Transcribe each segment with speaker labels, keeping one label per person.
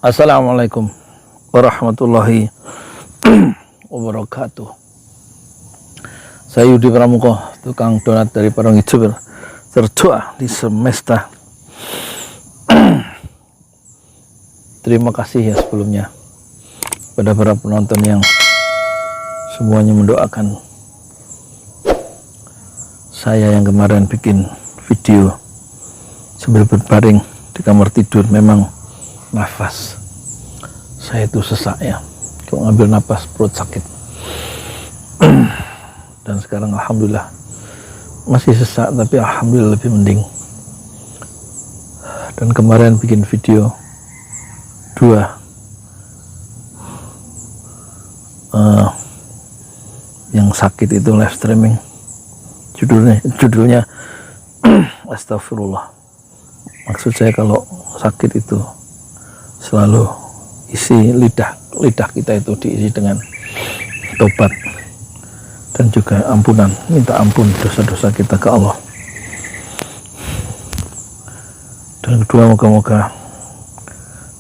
Speaker 1: Assalamualaikum warahmatullahi wabarakatuh. Saya Yudi Pramuko, tukang donat dari Parung Hijau, tertua di semesta. Terima kasih ya sebelumnya pada para penonton yang semuanya mendoakan saya yang kemarin bikin video sambil berbaring di kamar tidur. Memang nafas saya itu sesak ya, kalau ngambil nafas perut sakit. Dan sekarang alhamdulillah masih sesak, tapi alhamdulillah lebih mending. Dan kemarin bikin video 2 yang sakit itu live streaming, judulnya astagfirullah. Maksud saya kalau sakit itu selalu isi lidah kita itu diisi dengan tobat dan juga ampunan, minta ampun dosa-dosa kita ke Allah. Dan kedua, moga-moga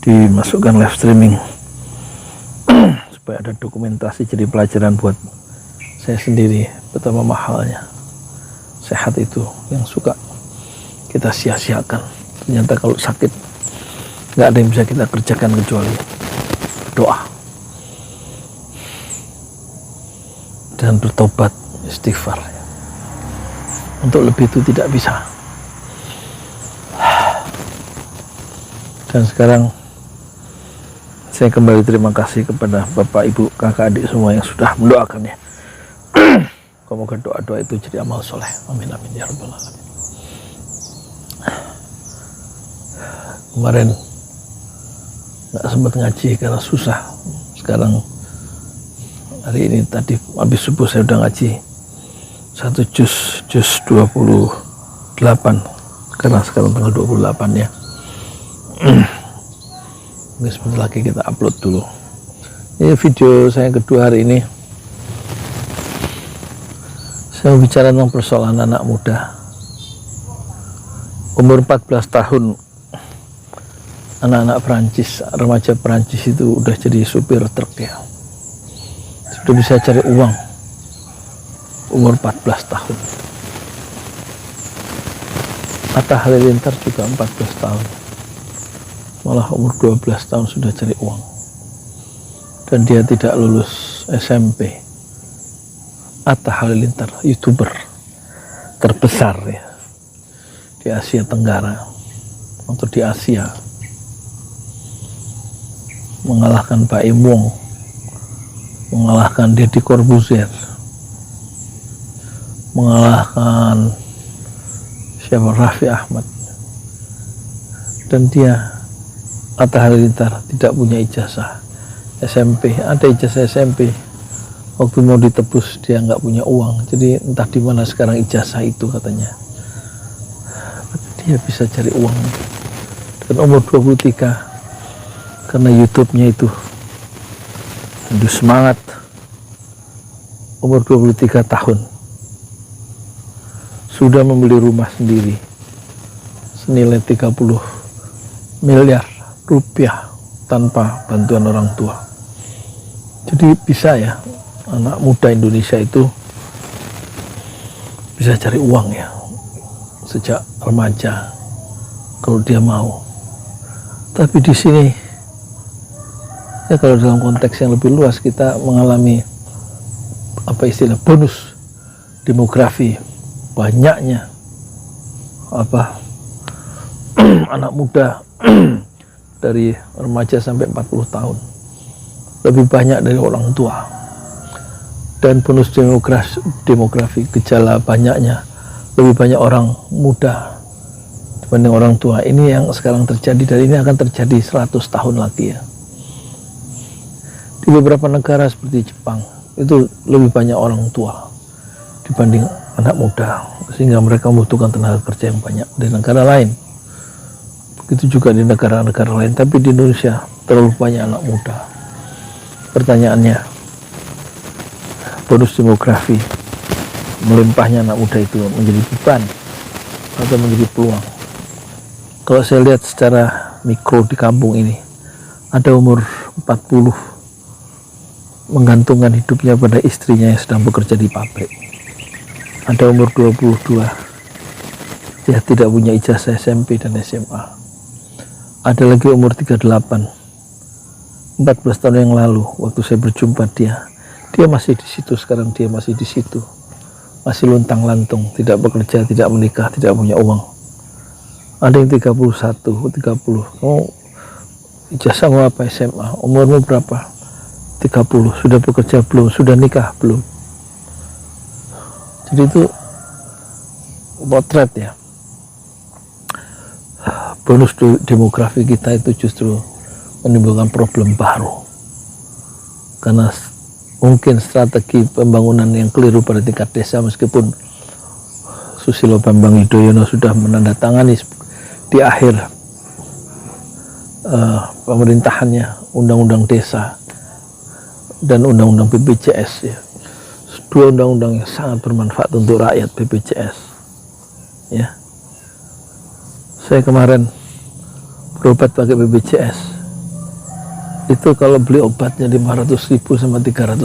Speaker 1: dimasukkan live streaming supaya ada dokumentasi jadi pelajaran buat saya sendiri betapa mahalnya sehat itu yang suka kita sia-siakan. Ternyata kalau sakit nggak ada yang bisa kita kerjakan kecuali berdoa dan bertobat, istighfar. Untuk lebih itu tidak bisa. Dan sekarang saya kembali terima kasih kepada Bapak, Ibu, kakak, adik semua yang sudah mendoakan ya. Semoga doa-doa itu jadi amal soleh. Amin amin ya rabbal alamin. Kemarin nggak sempat ngaji karena susah. Sekarang hari ini tadi habis subuh saya udah ngaji 1 juz 28 karena sekarang tanggal 28 ya. Mungkin sebentar lagi kita upload dulu. Ini video saya kedua hari ini. Saya bicara tentang persoalan anak muda umur 14 tahun. Anak-anak Perancis, remaja Perancis itu udah jadi supir truk ya, sudah bisa cari uang umur 14 tahun. Atta Halilintar juga 14 tahun, malah umur 12 tahun sudah cari uang, dan dia tidak lulus SMP. Atta Halilintar, YouTuber terbesar ya di Asia Tenggara atau di Asia, mengalahkan Pak Imong, mengalahkan Deddy Corbuzier, mengalahkan siapa, Raffi Ahmad. Dan dia, Atta Halilintar, tidak punya ijazah SMP. Ada ijazah SMP, waktu mau ditebus dia nggak punya uang, jadi entah di mana sekarang ijazah itu katanya. Dia bisa cari uang dan umur 23 karena YouTube-nya itu semangat. Umur 23 tahun sudah membeli rumah sendiri senilai 30 miliar rupiah tanpa bantuan orang tua. Jadi bisa ya, anak muda Indonesia itu bisa cari uang ya sejak remaja kalau dia mau. Tapi di sini ya, kalau dalam konteks yang lebih luas, kita mengalami apa istilah bonus demografi, banyaknya anak muda dari remaja sampai 40 tahun lebih banyak dari orang tua. Dan bonus demografi, gejala banyaknya lebih banyak orang muda dibanding orang tua. Ini yang sekarang terjadi, dan ini akan terjadi 100 tahun lagi ya. Di beberapa negara seperti Jepang itu lebih banyak orang tua dibanding anak muda, sehingga mereka membutuhkan tenaga kerja yang banyak. Di negara lain begitu juga, di negara-negara lain. Tapi di Indonesia terlalu banyak anak muda. Pertanyaannya, bonus demografi, melimpahnya anak muda itu menjadi beban atau menjadi peluang? Kalau saya lihat secara mikro di kampung ini, ada umur 40 menggantungkan hidupnya pada istrinya yang sedang bekerja di pabrik. Ada umur 22, dia tidak punya ijazah SMP dan SMA. Ada lagi umur 38, 14 tahun yang lalu waktu saya berjumpa dia masih di situ. Sekarang dia masih di situ, masih luntang-lantung, tidak bekerja, tidak menikah, tidak punya uang. Ada yang 31, 30, oh, ijazahmu apa, SMA, umurmu berapa, 30, sudah bekerja belum, sudah nikah belum. Jadi itu potret ya. Bonus demografi kita itu justru menimbulkan problem baru, karena mungkin strategi pembangunan yang keliru pada tingkat desa, meskipun Susilo Bambang Yudhoyono sudah menandatangani di akhir pemerintahannya undang-undang desa dan undang-undang BPJS ya. Dua undang-undang yang sangat bermanfaat untuk rakyat BPJS ya. Saya kemarin berobat pakai BPJS, itu kalau beli obatnya 500.000 sama 300.000,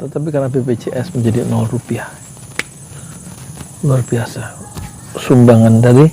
Speaker 1: tetapi karena BPJS menjadi 0 rupiah. Luar biasa sumbangan dari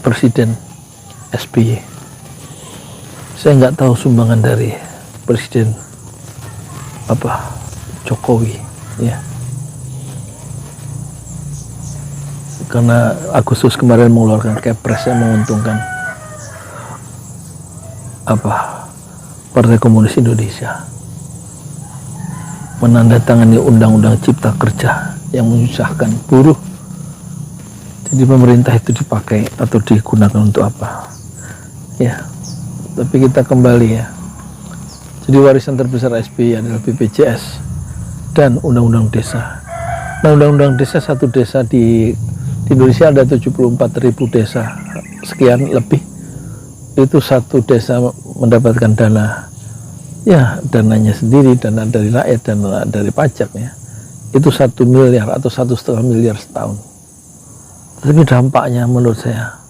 Speaker 1: Presiden SBY. Saya nggak tahu sumbangan dari Presiden Jokowi ya, karena Agustus kemarin mengeluarkan Kepres yang menguntungkan Partai Komunis Indonesia, menandatangani undang-undang Cipta Kerja yang menyusahkan buruh. Jadi pemerintah itu dipakai atau digunakan untuk apa ya. Tapi kita kembali ya, jadi warisan terbesar SBY adalah BPJS dan undang-undang desa. Nah, undang-undang desa, satu desa di Indonesia ada 74.000 desa sekian lebih. Itu satu desa mendapatkan dana ya, dananya sendiri, dana dari rakyat, dana dari pajak ya, itu 1 miliar atau 1,5 miliar setahun. Tapi dampaknya menurut saya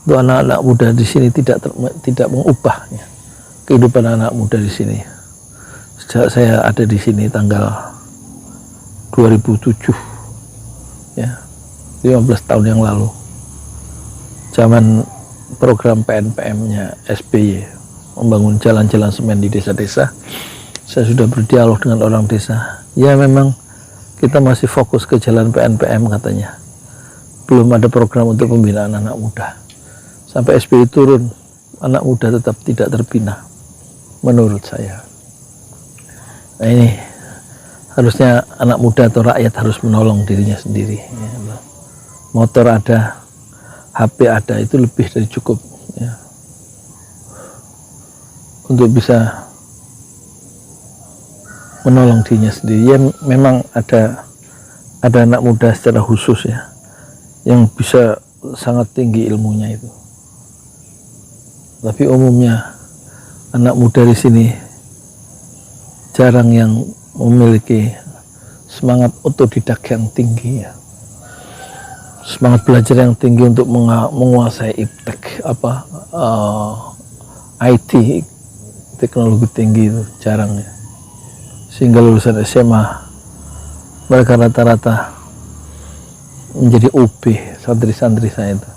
Speaker 1: untuk anak-anak muda di sini tidak mengubah ya, kehidupan anak muda di sini. Sejak saya ada di sini tanggal 2007 ya, 15 tahun yang lalu, zaman program PNPM-nya SBY membangun jalan-jalan semen di desa-desa, saya sudah berdialog dengan orang desa. Ya memang kita masih fokus ke jalan PNPM katanya, belum ada program untuk pembinaan anak muda. Sampai SBY turun, anak muda tetap tidak terbina menurut saya. Nah ini harusnya anak muda atau rakyat harus menolong dirinya sendiri ya. Motor ada, HP ada, itu lebih dari cukup ya, untuk bisa menolong dirinya sendiri. Ya memang ada anak muda secara khusus ya, yang bisa sangat tinggi ilmunya itu. Tapi umumnya anak muda di sini jarang yang memiliki semangat otodidak yang tinggi ya, semangat belajar yang tinggi untuk menguasai iptek IT, teknologi tinggi, itu jarang ya. Sehingga lulusan SMA mereka rata-rata menjadi OB, santri-santri saya itu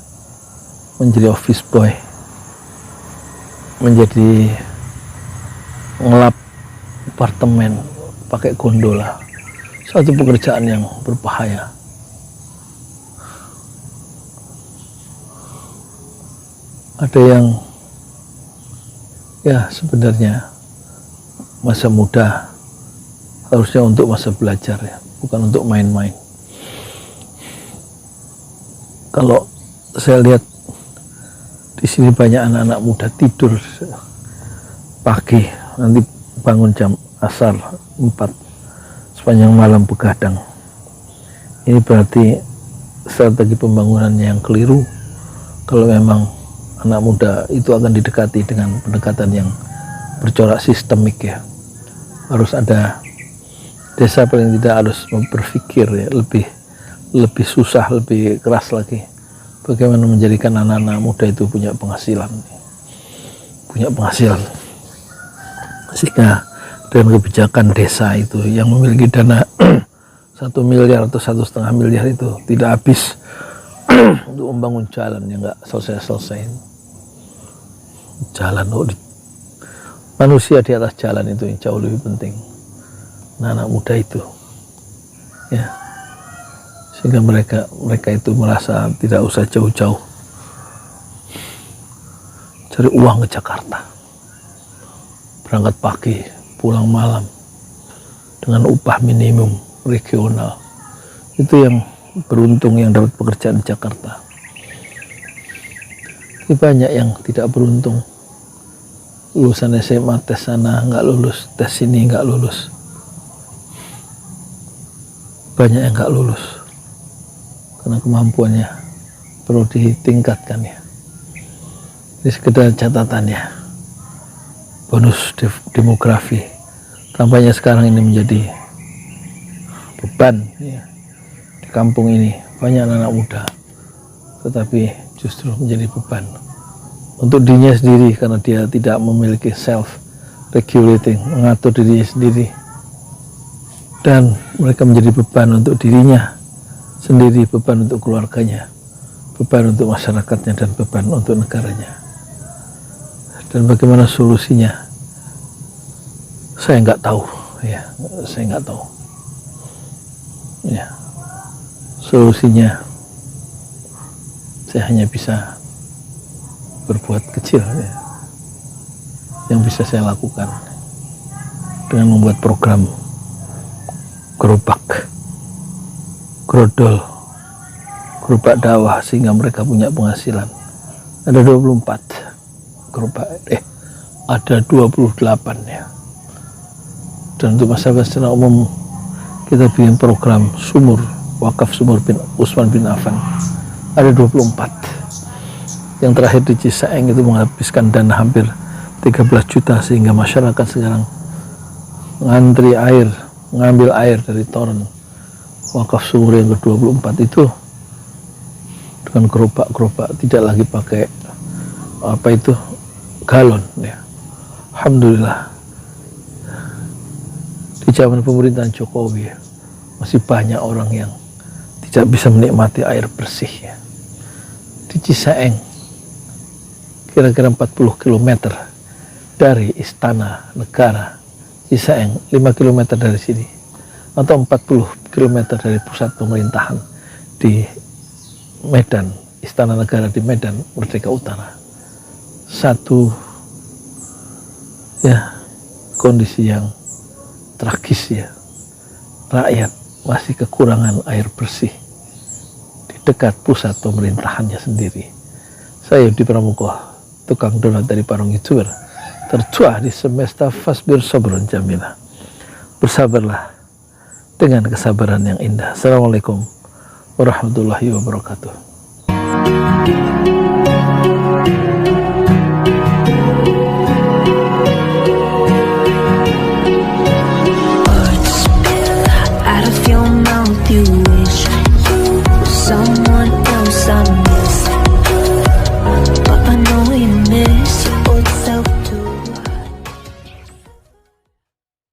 Speaker 1: menjadi office boy, menjadi ngelap apartemen pakai gondola, satu pekerjaan yang berbahaya. Ada yang ya sebenarnya masa muda harusnya untuk masa belajar ya, bukan untuk main-main. Kalau saya lihat di sini banyak anak-anak muda tidur pagi, nanti bangun jam asar 4, sepanjang malam begadang. Ini berarti strategi pembangunannya yang keliru. Kalau memang anak muda itu akan didekati dengan pendekatan yang bercorak sistemik ya, harus ada desa paling tidak harus berpikir ya, lebih susah, lebih keras lagi bagaimana menjadikan anak-anak muda itu punya penghasilan.
Speaker 2: punya penghasilan, sehingga dengan kebijakan desa itu yang memiliki dana 1 miliar atau 1,5 miliar itu tidak habis untuk membangun jalan yang nggak selesai jalan. Manusia di atas jalan itu yang jauh lebih penting. Nah, anak muda itu ya, sehingga mereka itu merasa tidak usah jauh-jauh cari uang ke Jakarta, berangkat pagi pulang malam dengan upah minimum regional. Itu yang beruntung yang dapat pekerjaan di Jakarta. Tapi banyak yang tidak beruntung, lulusan SMA tes sana nggak lulus, tes sini nggak lulus, banyak yang nggak lulus karena kemampuannya perlu ditingkatkan ya. Ini sekedar catatannya. Bonus demografi tampaknya sekarang ini menjadi beban ya. Di kampung ini banyak anak muda, tetapi justru menjadi beban untuk dirinya sendiri karena dia tidak memiliki self regulating, mengatur dirinya sendiri, dan mereka menjadi beban untuk dirinya sendiri, beban untuk keluarganya, beban untuk masyarakatnya, dan beban untuk negaranya. Dan bagaimana solusinya saya nggak tahu ya, saya nggak tahu ya. Solusinya saya hanya bisa berbuat kecil ya, yang bisa saya lakukan dengan membuat program gerobak, grodol, gerobak dakwah sehingga mereka punya penghasilan. Ada 24 gerobak, ada 28 ya. Dan untuk masyarakat secara umum kita bikin program sumur, wakaf sumur bin Utsman bin Affan, ada 24. Yang terakhir di Cisaeng itu menghabiskan dana hampir 13 juta sehingga masyarakat sekarang ngantri air, mengambil air dari toren wakaf sumur yang ke-24 itu dengan gerobak-gerobak, tidak lagi pakai apa itu galon ya. Alhamdulillah di zaman pemerintahan Jokowi ya, masih banyak orang yang tidak bisa menikmati air bersih ya. Di Cisaeng kira-kira 40 km dari Istana Negara Cisaeng, 5 km dari sini, atau 40 km dari pusat pemerintahan di Medan, Istana Negara di Medan Merdeka Utara. Satu ya kondisi yang tragis ya, rakyat masih kekurangan air bersih di dekat pusat pemerintahannya sendiri. Saya Yudi Pramuko, tukang donat dari Parung YouTuber, tertua di semesta Fasbir Sabron Jamila. Bersabarlah dengan kesabaran yang indah. Assalamualaikum warahmatullahi wabarakatuh.